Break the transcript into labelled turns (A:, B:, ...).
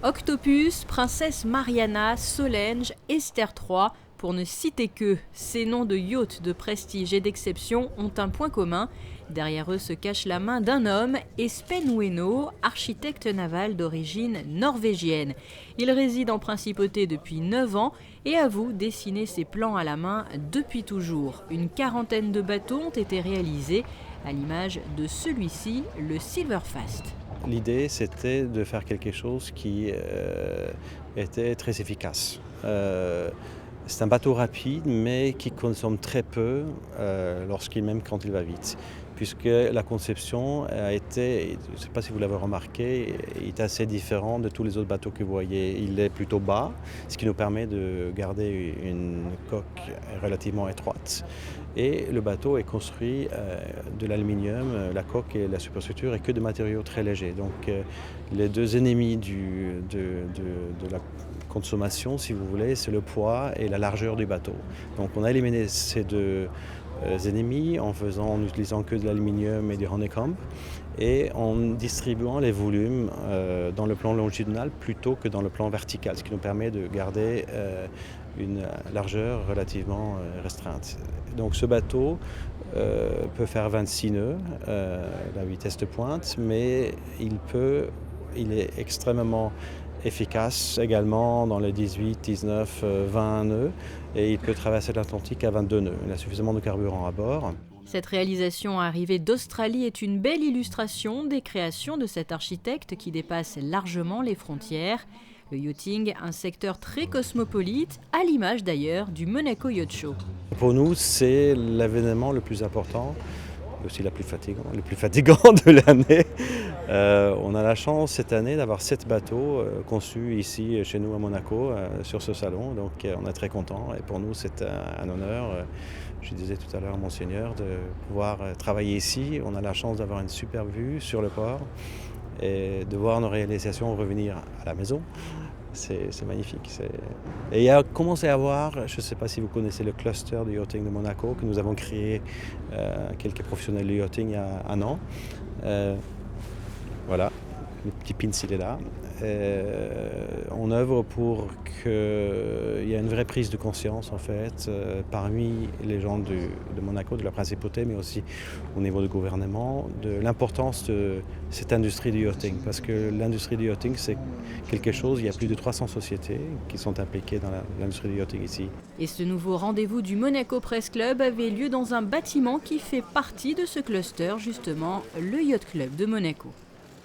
A: Octopus, Princesse Mariana, Solange, Esther III, pour ne citer que, ces noms de yachts de prestige et d'exception ont un point commun. Derrière eux se cache la main d'un homme, Espen Ueno, architecte naval d'origine norvégienne. Il réside en principauté depuis 9 ans et avoue dessiner ses plans à la main depuis toujours. Une quarantaine de bateaux ont été réalisés, à l'image de celui-ci, le Silverfast.
B: L'idée, c'était de faire quelque chose qui était très efficace. C'est un bateau rapide, mais qui consomme très peu même quand il va vite. Puisque la conception a été, je ne sais pas si vous l'avez remarqué, est assez différente de tous les autres bateaux que vous voyez. Il est plutôt bas, ce qui nous permet de garder une coque relativement étroite. Et le bateau est construit de l'aluminium, la coque et la superstructure, et que de matériaux très légers. Donc les deux ennemis de la consommation, si vous voulez, c'est le poids et la largeur du bateau. Donc on a éliminé ces deux ennemis en utilisant que de l'aluminium et du honeycomb et en distribuant les volumes dans le plan longitudinal plutôt que dans le plan vertical, ce qui nous permet de garder une largeur relativement restreinte. Donc ce bateau peut faire 26 nœuds, la vitesse de pointe, mais il est extrêmement efficace également dans les 18, 19, 20 nœuds et il peut traverser l'Atlantique à 22 nœuds. Il a suffisamment de carburant à bord.
A: Cette réalisation arrivée d'Australie est une belle illustration des créations de cet architecte qui dépasse largement les frontières. Le yachting, un secteur très cosmopolite, à l'image d'ailleurs du Monaco Yacht Show.
B: Pour nous, c'est l'événement le plus important, aussi le plus fatigant de l'année. On a la chance cette année d'avoir 7 bateaux conçus ici chez nous à Monaco sur ce salon, donc on est très contents et pour nous c'est un honneur. Je disais tout à l'heure, Monseigneur, de pouvoir travailler ici. On a la chance d'avoir une super vue sur le port et de voir nos réalisations revenir à la maison. C'est magnifique. Et il a commencé à avoir, je ne sais pas si vous connaissez le cluster du yachting de Monaco, que nous avons créé quelques professionnels du yachting il y a 1 an. Voilà, le petit pins il est là. On œuvre pour qu'il y ait une vraie prise de conscience en fait parmi les gens de Monaco, de la principauté, mais aussi au niveau du gouvernement, de l'importance de cette industrie du yachting. Parce que l'industrie du yachting, c'est quelque chose, il y a plus de 300 sociétés qui sont impliquées dans l'industrie du yachting ici.
A: Et ce nouveau rendez-vous du Monaco Press Club avait lieu dans un bâtiment qui fait partie de ce cluster, justement, le Yacht Club de Monaco.